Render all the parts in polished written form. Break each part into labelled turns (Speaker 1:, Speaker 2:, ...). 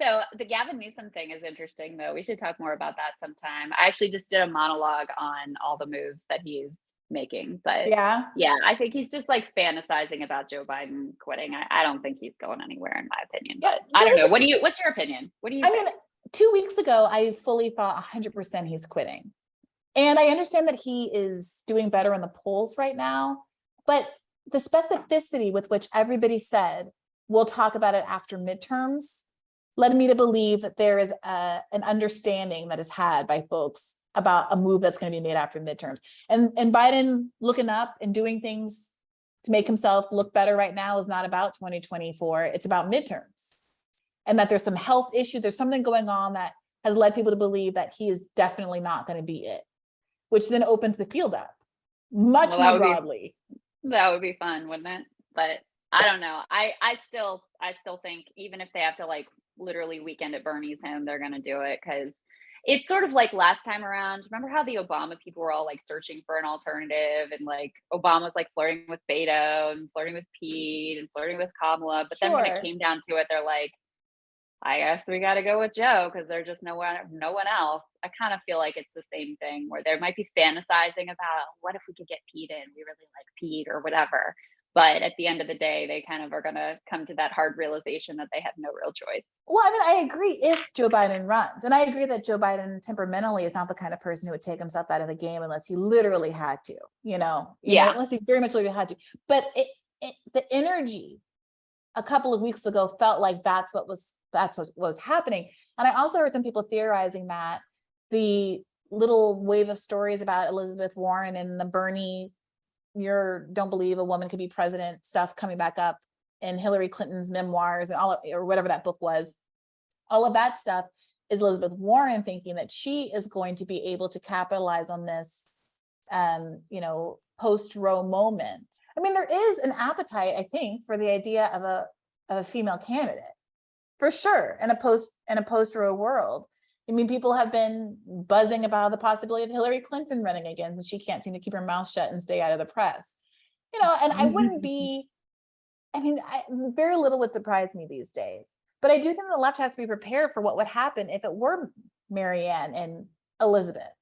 Speaker 1: So the Gavin Newsom thing is interesting, though. We should talk more about that sometime. I actually just did a monologue on all the moves that he's making, but
Speaker 2: Yeah.
Speaker 1: yeah, I think he's just like fantasizing about Joe Biden quitting. I don't think he's going anywhere, in my opinion.
Speaker 2: Yeah,
Speaker 1: But I don't know. What's your opinion? What do you think?
Speaker 2: mean, 2 weeks ago, I fully thought 100% he's quitting. And I understand that he is doing better in the polls right now, but the specificity with which everybody said, we'll talk about it after midterms, led me to believe that there is an understanding that is had by folks about a move that's going to be made after midterms. And Biden looking up and doing things to make himself look better right now is not about 2024. It's about midterms. And that there's some health issue. There's something going on that has led people to believe that he is definitely not going to be it, which then opens the field up much more broadly.
Speaker 1: That would be fun, wouldn't it? But I don't know. I still think even if they have to like literally weekend at Bernie's home, they're going to do it, because it's sort of like last time around. Remember how the Obama people were all like searching for an alternative, and like Obama was like flirting with Beto and flirting with Pete and flirting with Kamala. But then when it came down to it, they're like, I guess we got to go with Joe because there's just no one else. I kind of feel like it's the same thing where they might be fantasizing about what if we could get Pete in? We really like Pete or whatever. But at the end of the day, they kind of are going to come to that hard realization that they have no real choice.
Speaker 2: Well, I mean, I agree if Joe Biden runs. And I agree that Joe Biden temperamentally is not the kind of person who would take himself out of the game unless he literally had to, unless he very much literally had to. But the energy a couple of weeks ago felt like that's what was happening. And I also heard some people theorizing that the little wave of stories about Elizabeth Warren and the Bernie, don't believe a woman could be president stuff coming back up in Hillary Clinton's memoirs and or whatever that book was, all of that stuff is Elizabeth Warren thinking that she is going to be able to capitalize on this, post-Roe moment. I mean, there is an appetite, I think, for the idea of a female candidate, for sure, in a post-Roe world. I mean, people have been buzzing about the possibility of Hillary Clinton running again, and she can't seem to keep her mouth shut and stay out of the press. And I wouldn't be, very little would surprise me these days. But I do think the left has to be prepared for what would happen if it were Marianne and Elizabeth,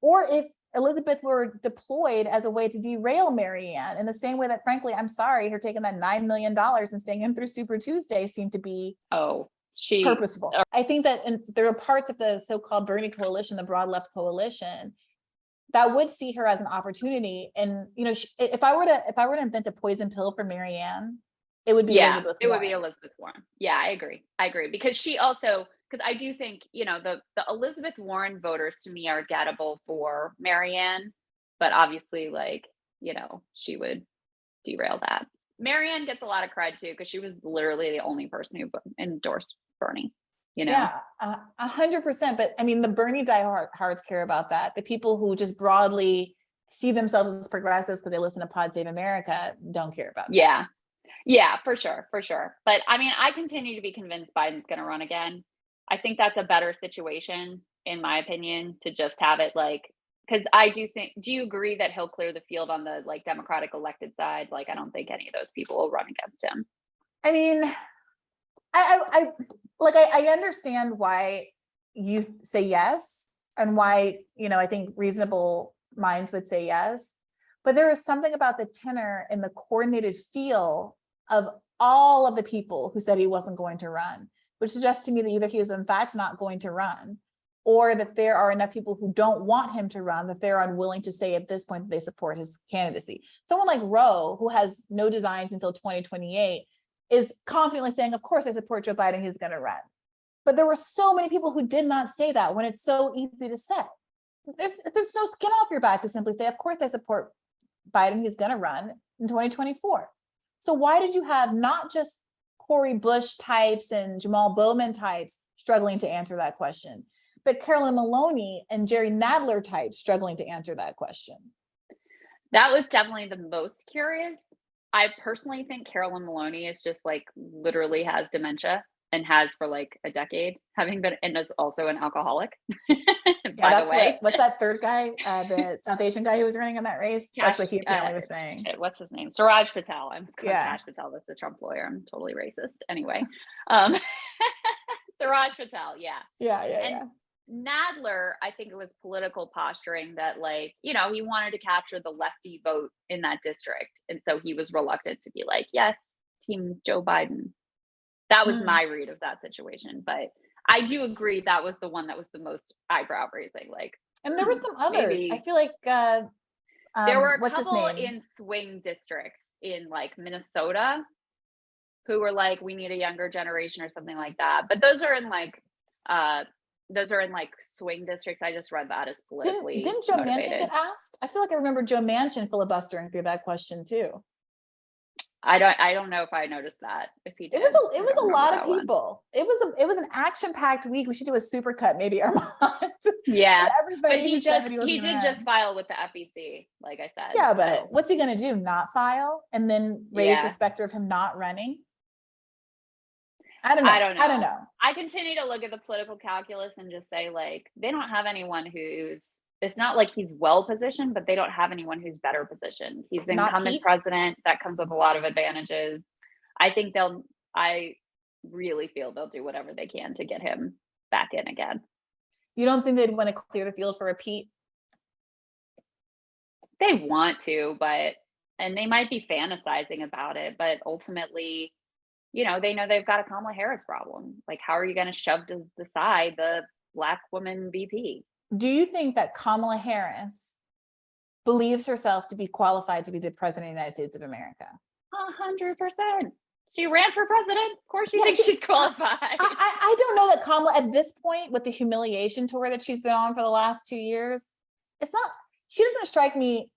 Speaker 2: or if Elizabeth were deployed as a way to derail Marianne, in the same way that, frankly, I'm sorry, her taking that $9 million and staying in through Super Tuesday seemed to be purposeful. I think that there are parts of the so-called Bernie coalition, the broad left coalition, that would see her as an opportunity. And if I were to invent a poison pill for Marianne, it would be Elizabeth Warren.
Speaker 1: It would be Elizabeth Warren. Yeah, I agree. Because she also, because I do think, the Elizabeth Warren voters to me are gettable for Marianne, but obviously, she would derail that. Marianne gets a lot of cred too, because she was literally the only person who endorsed Bernie.
Speaker 2: Yeah, 100%. But I mean, the Bernie diehards care about that. The people who just broadly see themselves as progressives because they listen to Pod Save America don't care about that.
Speaker 1: Yeah, for sure. But I mean, I continue to be convinced Biden's going to run again. I think that's a better situation, in my opinion, to just have it because I do think, do you agree that he'll clear the field on the Democratic elected side? I don't think any of those people will run against him.
Speaker 2: I mean, I understand why you say yes, and why, I think reasonable minds would say yes, but there is something about the tenor and the coordinated feel of all of the people who said he wasn't going to run, which suggests to me that either he is in fact not going to run, or that there are enough people who don't want him to run that they're unwilling to say at this point that they support his candidacy. Someone like Roe, who has no designs until 2028, is confidently saying, of course I support Joe Biden, he's going to run. But there were so many people who did not say that, when it's so easy to say. There's no skin off your back to simply say, of course I support Biden, he's going to run in 2024. So why did you have not just Cori Bush types and Jamal Bowman types struggling to answer that question, but Carolyn Maloney and Jerry Nadler types struggling to answer that question?
Speaker 1: That was definitely the most curious. I personally think Carolyn Maloney is just literally has dementia, and has for a decade, having been, and is also an alcoholic. By the way,
Speaker 2: what's that third guy, the South Asian guy who was running in that race? That's what he apparently was saying.
Speaker 1: What's his name? Suraj Patel. I'm calling Kash Patel. That's the Trump lawyer. I'm totally racist. Anyway, Suraj Raj Patel. Yeah.
Speaker 2: Yeah.
Speaker 1: Nadler, I think it was political posturing that, like, you know, he wanted to capture the lefty vote in that district. And so he was reluctant to be like, yes, team Joe Biden. That was my read of that situation. But I do agree that was the one that was the most eyebrow raising. Like,
Speaker 2: and there were some others.
Speaker 1: Maybe.
Speaker 2: I feel like
Speaker 1: there were a couple in swing districts in like Minnesota who were like, we need a younger generation or something like that. But those are in like swing districts. I just read that as politically.
Speaker 2: Didn't Joe
Speaker 1: motivated.
Speaker 2: Manchin get asked? I feel like I remember Joe Manchin filibustering through that question too.
Speaker 1: I don't know if I noticed that. If he did,
Speaker 2: it was a lot of people. It was an action-packed week. We should do a super cut, maybe, Armand.
Speaker 1: Yeah,
Speaker 2: everybody.
Speaker 1: But he did just file with the FEC, like I said.
Speaker 2: Yeah, but what's he going to do? Not file and then raise the specter of him not running? I don't know.
Speaker 1: I continue to look at the political calculus and just say, like, they don't have anyone who's. It's not like he's well positioned, but they don't have anyone who's better positioned. He's the incumbent president. That comes with a lot of advantages. I really feel they'll do whatever they can to get him back in again.
Speaker 2: You don't think they'd want to clear the field for a Pete?
Speaker 1: They want to, and they might be fantasizing about it, but ultimately, you know, they know they've got a Kamala Harris problem. Like, how are you going to shove to the side the Black woman VP?
Speaker 2: Do you think that Kamala Harris believes herself to be qualified to be the president of the United States of America?
Speaker 1: 100%. She ran for president. Of course she thinks she's qualified.
Speaker 2: I don't know that Kamala, at this point, with the humiliation tour that she's been on for the last 2 years, she doesn't strike me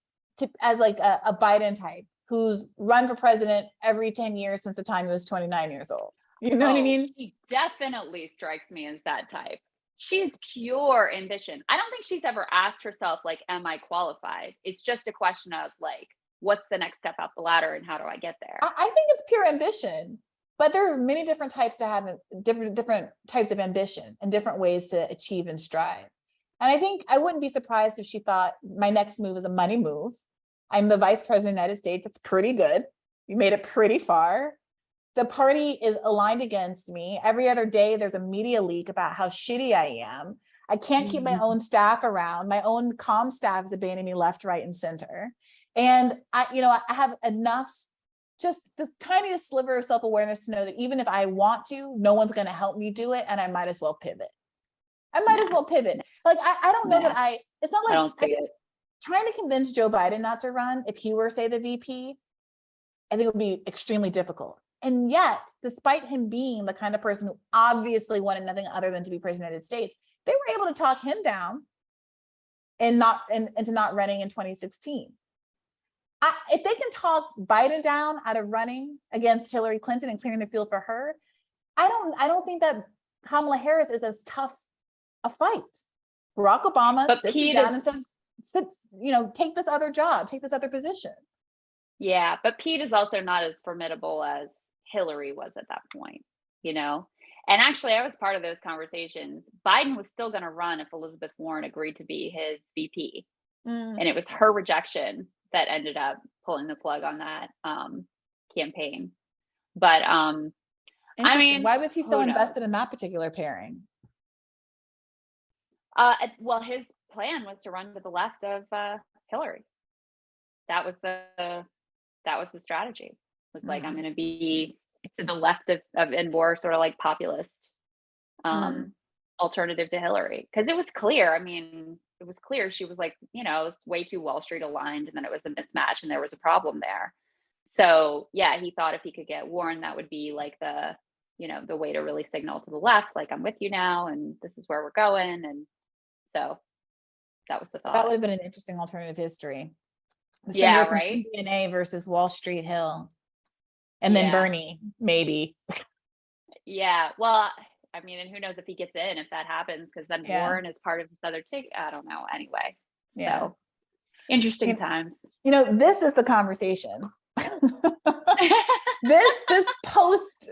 Speaker 2: as like a Biden type who's run for president every 10 years since the time he was 29 years old. You know what I mean?
Speaker 1: She definitely strikes me as that type. She is pure ambition. I don't think she's ever asked herself, like, am I qualified? It's just a question of, like, what's the next step up the ladder and how do I get there?
Speaker 2: I think it's pure ambition, but there are many different types to have different types of ambition and different ways to achieve and strive. And I think I wouldn't be surprised if she thought my next move is a money move. I'm the vice president of the United States. That's pretty good. You made it pretty far. The party is aligned against me. Every other day, there's a media leak about how shitty I am. I can't keep my own staff around. My own comm staff is abandoning me left, right, and center. And I have enough, just the tiniest sliver of self-awareness to know that even if I want to, no one's going to help me do it. And I might as well pivot. Like, I don't know that it's not like
Speaker 1: I don't see it.
Speaker 2: Trying to convince Joe Biden not to run, if he were, say, the VP, I think it would be extremely difficult. And yet, despite him being the kind of person who obviously wanted nothing other than to be president of the United States, they were able to talk him down and to not running in 2016. If they can talk Biden down out of running against Hillary Clinton and clearing the field for her, I don't think that Kamala Harris is as tough a fight. Barack Obama sits you down and says, take this other job, take this other position.
Speaker 1: Yeah, but Pete is also not as formidable as Hillary was at that point, you know? And actually, I was part of those conversations. Biden was still going to run if Elizabeth Warren agreed to be his VP. And it was her rejection that ended up pulling the plug on that campaign. But I mean,
Speaker 2: why was he so invested in that particular pairing?
Speaker 1: Well, his plan was to run to the left of Hillary. That was the strategy. It was like, I'm going to be to the left of and more sort of like populist alternative to Hillary, because it was clear. I mean, it was clear she was like, it was way too Wall Street aligned, and then it was a mismatch, and there was a problem there. So yeah, he thought if he could get Warren, that would be like the way to really signal to the left, like, I'm with you now, and this is where we're going. And so that was the thought.
Speaker 2: That would have been an interesting alternative history.
Speaker 1: Yeah, right.
Speaker 2: DNA versus Wall Street Hill, and then Bernie, maybe.
Speaker 1: Yeah, well, I mean, and who knows if he gets in, if that happens, because then Warren is part of this other ticket. I don't know. Anyway, so interesting times.
Speaker 2: This is the conversation. This post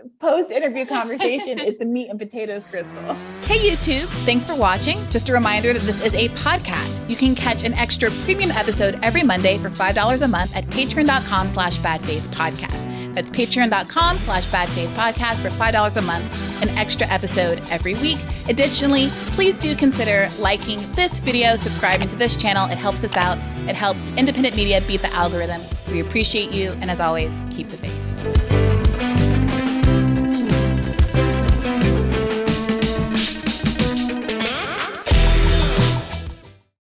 Speaker 2: interview conversation is the meat and potatoes, Krystal. Hey YouTube, thanks for watching. Just a reminder that this is a podcast. You can catch an extra premium episode every Monday for $5 a month at patreon.com/badfaithpodcast. That's patreon.com/badfaithpodcast for $5 a month, an extra episode every week. Additionally, please do consider liking this video, subscribing to this channel. It helps us out. It helps independent media beat the algorithm. We appreciate you. And as always, keep the faith.